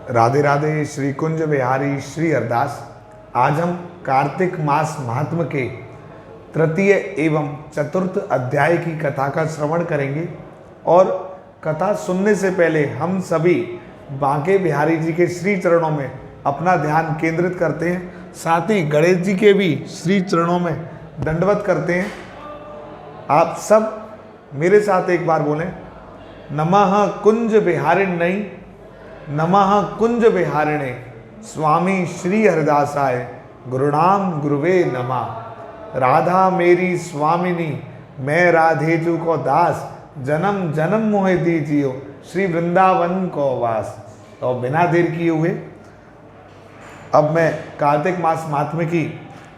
राधे राधे। श्री कुंज बिहारी श्री हरदास। आज हम कार्तिक मास महात्म के तृतीय एवं चतुर्थ अध्याय की कथा का श्रवण करेंगे और कथा सुनने से पहले हम सभी बांके बिहारी जी के श्री चरणों में अपना ध्यान केंद्रित करते हैं। साथ ही गणेश जी के भी श्री चरणों में दंडवत करते हैं। आप सब मेरे साथ एक बार बोलें, नमः कुंज बिहारिण्यै, नमः कुंज बिहारिणे, स्वामी श्री हरदासाय, गुरुनाम गुरुवे नमः। राधा मेरी स्वामिनी, मैं राधे जू को दास, जन्म जन्म मोहे दीजियो, श्री वृंदावन को वास। तो बिना देर किए हुए अब मैं कार्तिक मास महात्म्य की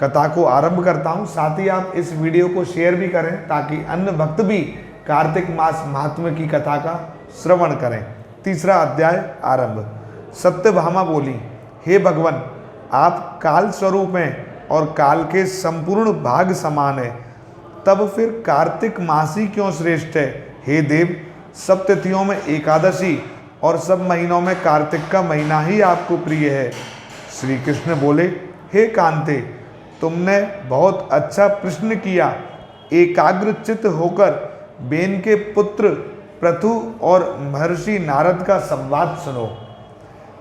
कथा को आरंभ करता हूँ। साथ ही आप इस वीडियो को शेयर भी करें ताकि अन्य भक्त भी कार्तिक मास महात्म्य की कथा का श्रवण करें। तीसरा अध्याय आरंभ। सत्यभामा बोली, हे भगवान, आप काल स्वरूप हैं और काल के संपूर्ण भाग समान है, तब फिर कार्तिक मास ही क्यों श्रेष्ठ है? हे देव, सब तिथियों में एकादशी और सब महीनों में कार्तिक का महीना ही आपको प्रिय है। श्री कृष्ण बोले, हे कांते, तुमने बहुत अच्छा प्रश्न किया। एकाग्रचित्त होकर बेन के पुत्र पृथु और महर्षि नारद का संवाद सुनो।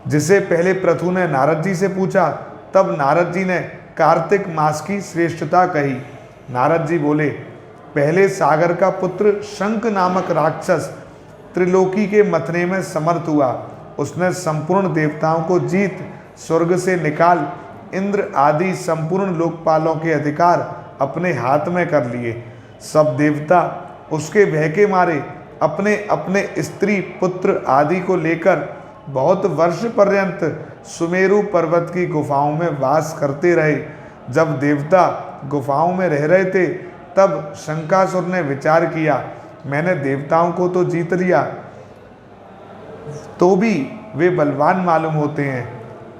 जिसे पहले पृथु ने नारद जी से पूछा, तब नारद जी ने कार्तिक मास की श्रेष्ठता कही। नारद जी बोले, पहले सागर का पुत्र शंख नामक राक्षस त्रिलोकी के मथने में समर्थ हुआ। उसने संपूर्ण देवताओं को जीत स्वर्ग से निकाल इंद्र आदि संपूर्ण लोकपालों के अधिकार अपने हाथ में कर लिए। सब देवता उसके भय के मारे अपने अपने स्त्री पुत्र आदि को लेकर बहुत वर्ष पर्यंत सुमेरु पर्वत की गुफाओं में वास करते रहे। जब देवता गुफाओं में रह रहे थे, तब शंकासुर ने विचार किया, मैंने देवताओं को तो जीत लिया, तो भी वे बलवान मालूम होते हैं।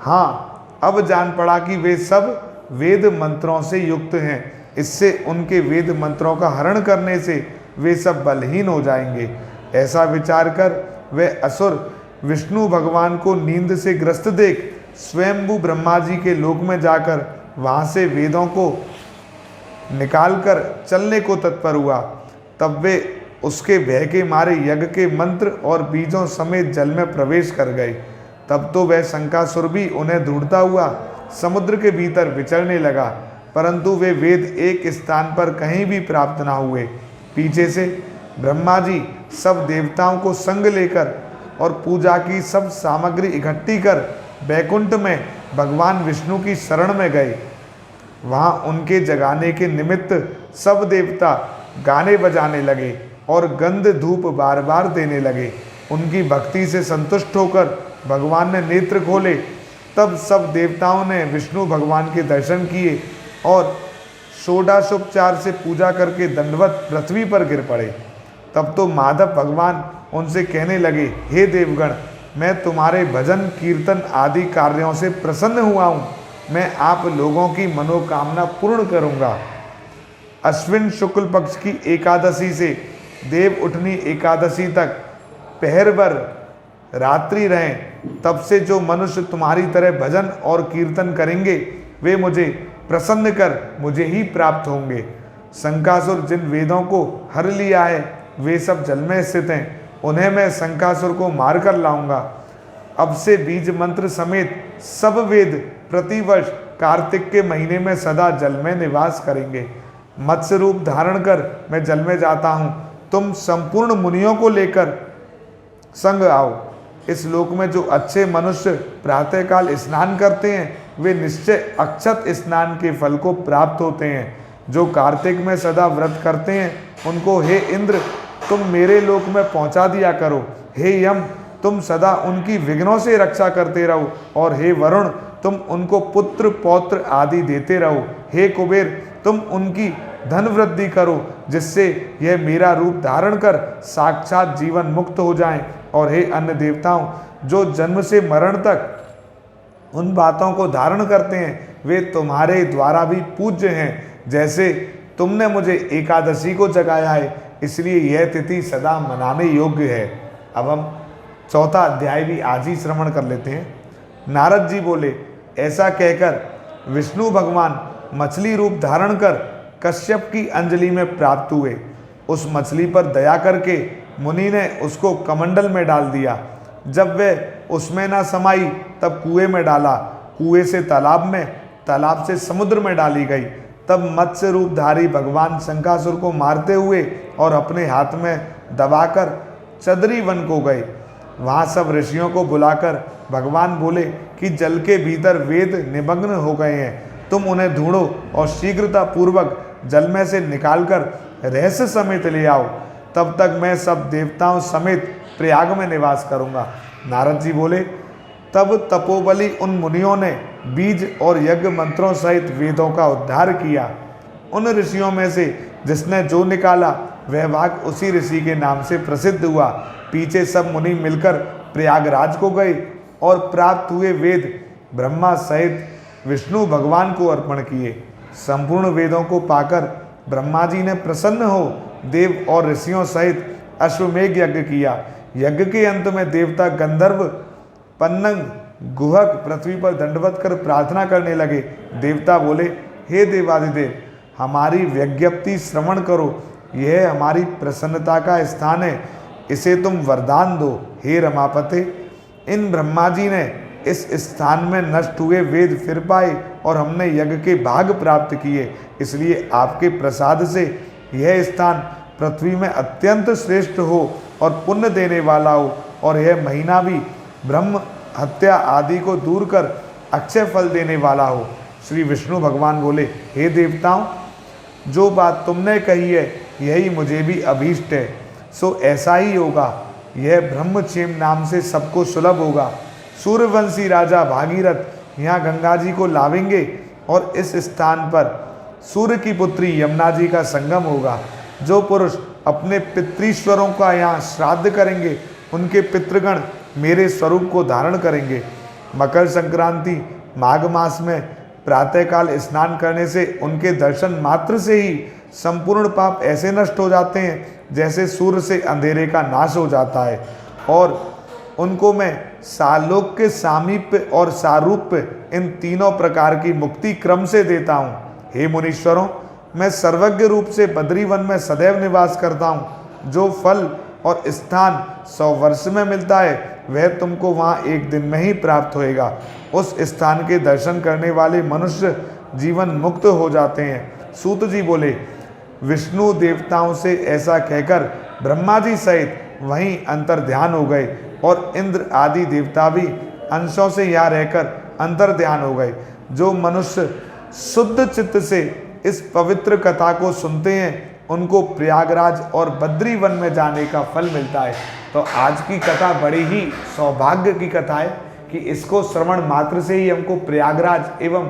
हाँ, अब जान पड़ा कि वे सब वेद मंत्रों से युक्त हैं। इससे उनके वेद मंत्रों का हरण करने से वे सब बलहीन हो जाएंगे। ऐसा विचार कर वे असुर विष्णु भगवान को नींद से ग्रस्त देख स्वयंभू ब्रह्मा जी के लोक में जाकर वहां से वेदों को निकालकर चलने को तत्पर हुआ। तब वे उसके भय के मारे यज्ञ के मंत्र और बीजों समेत जल में प्रवेश कर गए। तब तो वह शंकासुर भी उन्हें ढूंढता हुआ समुद्र के भीतर विचरने लगा, परंतु वे वेद एक स्थान पर कहीं भी प्राप्त न हुए। पीछे से ब्रह्मा जी सब देवताओं को संग लेकर और पूजा की सब सामग्री इकट्ठी कर बैकुंठ में भगवान विष्णु की शरण में गए। वहाँ उनके जगाने के निमित्त सब देवता गाने बजाने लगे और गंध धूप बार बार देने लगे। उनकी भक्ति से संतुष्ट होकर भगवान ने नेत्र खोले। तब सब देवताओं ने विष्णु भगवान के दर्शन किए और षोडशोपचार से पूजा करके दंडवत पृथ्वी पर गिर पड़े। तब तो माधव भगवान उनसे कहने लगे, हे देवगण, मैं तुम्हारे भजन कीर्तन आदि कार्यों से प्रसन्न हुआ हूँ। मैं आप लोगों की मनोकामना पूर्ण करूँगा। अश्विन शुक्ल पक्ष की एकादशी से देव उठनी एकादशी तक पहर भर रात्रि रहें। तब से जो मनुष्य तुम्हारी तरह भजन और कीर्तन करेंगे, वे मुझे प्रसन्न कर मुझे ही प्राप्त होंगे। शंकासुर जिन वेदों को हर लिया है, वे सब जल में स्थित हैं। उन्हें मैं शंकासुर को मार कर लाऊंगा। अब से बीज मंत्र समेत सब वेद प्रतिवर्ष कार्तिक के महीने में सदा जल में निवास करेंगे। मत्स्य रूप धारण कर मैं जल में जाता हूँ। तुम संपूर्ण मुनियों को लेकर संग आओ। इस लोक में जो अच्छे मनुष्य प्रातःकाल स्नान करते हैं, वे निश्चय अक्षत स्नान के फल को प्राप्त होते हैं। जो कार्तिक में सदा व्रत करते हैं, उनको हे इंद्र, तुम मेरे लोक में पहुंचा दिया करो। हे यम, तुम सदा उनकी विघ्नों से रक्षा करते रहो। और हे वरुण, तुम उनको पुत्र पौत्र आदि देते रहो। हे कुबेर, तुम उनकी धन वृद्धि करो, जिससे यह मेरा रूप धारण कर साक्षात जीवन मुक्त हो जाएं। और हे अन्य देवताओं, जो जन्म से मरण तक उन बातों को धारण करते हैं, वे तुम्हारे द्वारा भी पूज्य हैं। जैसे तुमने मुझे एकादशी को जगाया है, इसलिए यह तिथि सदा मनाने योग्य है। अब हम चौथा अध्याय भी आज ही श्रवण कर लेते हैं। नारद जी बोले, ऐसा कहकर विष्णु भगवान मछली रूप धारण कर कश्यप की अंजलि में प्राप्त हुए। उस मछली पर दया करके मुनि ने उसको कमंडल में डाल दिया। जब वह उसमें ना समाई तब कुएं में डाला, कुएं से तालाब में, तालाब से समुद्र में डाली गई। तब मत्स्य रूपधारी भगवान शंखासुर को मारते हुए और अपने हाथ में दबाकर चदरी वन को गए। वहाँ सब ऋषियों को बुलाकर भगवान बोले कि जल के भीतर वेद निमग्न हो गए हैं, तुम उन्हें ढूंढो और शीघ्रता पूर्वक जल में से निकालकर रहस्य समेत ले आओ, तब तक मैं सब देवताओं समेत प्रयाग में निवास करूंगा। नारद जी बोले, तब तपोबली उन मुनियों ने बीज और यज्ञ मंत्रों सहित वेदों का उद्धार किया। उन ऋषियों में से जिसने जो निकाला वह वाक्य उसी ऋषि के नाम से प्रसिद्ध हुआ। पीछे सब मुनि मिलकर प्रयागराज को गए और प्राप्त हुए वेद ब्रह्मा सहित विष्णु भगवान को अर्पण किए। संपूर्ण वेदों को पाकर ब्रह्मा जी ने प्रसन्न हो देव और ऋषियों सहित अश्वमेघ यज्ञ किया। यज्ञ के अंत में देवता गंधर्व पन्नग गुहक पृथ्वी पर दंडवत कर प्रार्थना करने लगे। देवता बोले, हे देवादिदेव, हमारी विज्ञप्ति श्रवण करो, यह हमारी प्रसन्नता का स्थान है, इसे तुम वरदान दो। हे रमापते, इन ब्रह्मा जी ने इस स्थान में नष्ट हुए वेद फिर पाए और हमने यज्ञ के भाग प्राप्त किए, इसलिए आपके प्रसाद से यह स्थान पृथ्वी में अत्यंत श्रेष्ठ हो और पुण्य देने वाला हो, और यह महीना भी ब्रह्म हत्या आदि को दूर कर अक्षय फल देने वाला हो। श्री विष्णु भगवान बोले, हे देवताओं, जो बात तुमने कही है यही मुझे भी अभीष्ट है, सो ऐसा ही होगा। यह ब्रह्मक्षेम नाम से सबको सुलभ होगा। सूर्यवंशी राजा भागीरथ यहाँ गंगा जी को लावेंगे और इस स्थान पर सूर्य की पुत्री यमुना जी का संगम होगा। जो पुरुष अपने पितृश्वरों का यहाँ श्राद्ध करेंगे उनके पितृगण मेरे स्वरूप को धारण करेंगे। मकर संक्रांति माघ मास में प्रातःकाल स्नान करने से उनके दर्शन मात्र से ही संपूर्ण पाप ऐसे नष्ट हो जाते हैं जैसे सूर्य से अंधेरे का नाश हो जाता है, और उनको मैं सालोक्य, सामीप्य और सारूप्य इन तीनों प्रकार की मुक्ति क्रम से देता हूँ। हे मुनीश्वरों, मैं सर्वज्ञ रूप से बद्रीवन में सदैव निवास करता हूँ। जो फल और स्थान 100 वर्ष में मिलता है वह तुमको वहाँ एक दिन में ही प्राप्त होएगा। उस स्थान के दर्शन करने वाले मनुष्य जीवन मुक्त हो जाते हैं। सूत जी बोले, विष्णु देवताओं से ऐसा कहकर ब्रह्मा जी सहित वहीं अंतर ध्यान हो गए और इंद्र आदि देवता भी अंशों से यहाँ रहकर अंतर ध्यान हो गए। जो मनुष्य शुद्ध चित्त से इस पवित्र कथा को सुनते हैं उनको प्रयागराज और बद्रीवन में जाने का फल मिलता है। तो आज की कथा बड़ी ही सौभाग्य की कथा है कि इसको श्रवण मात्र से ही हमको प्रयागराज एवं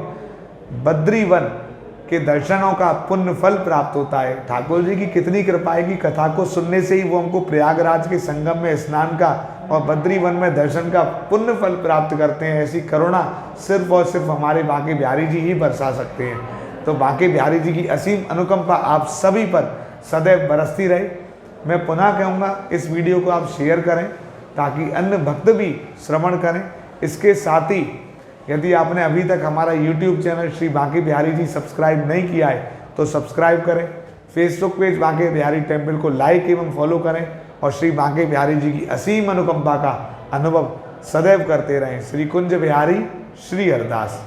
बद्रीवन के दर्शनों का पुण्य फल प्राप्त होता है। ठाकुर जी की कितनी कृपा है कि कथा को सुनने से ही वो हमको प्रयागराज के संगम में स्नान का और बद्रीवन में दर्शन का पुण्य फल प्राप्त करते हैं। ऐसी करुणा सिर्फ और सिर्फ हमारे बांके बिहारी जी ही बरसा सकते हैं। तो बांके बिहारी जी की असीम अनुकंपा आप सभी पर सदैव बरसती रहे। मैं पुनः कहूँगा, इस वीडियो को आप शेयर करें ताकि अन्य भक्त भी श्रवण करें। इसके साथ ही यदि आपने अभी तक हमारा YouTube channel Shri Banke Bihari ji subscribe नहीं किया है तो सब्सक्राइब करें। Facebook page Banke Bihari temple को लाइक एवं फॉलो करें और श्री बांके बिहारी जी की असीम अनुकंपा का अनुभव सदैव करते रहें। श्री कुंज बिहारी श्री हरदास।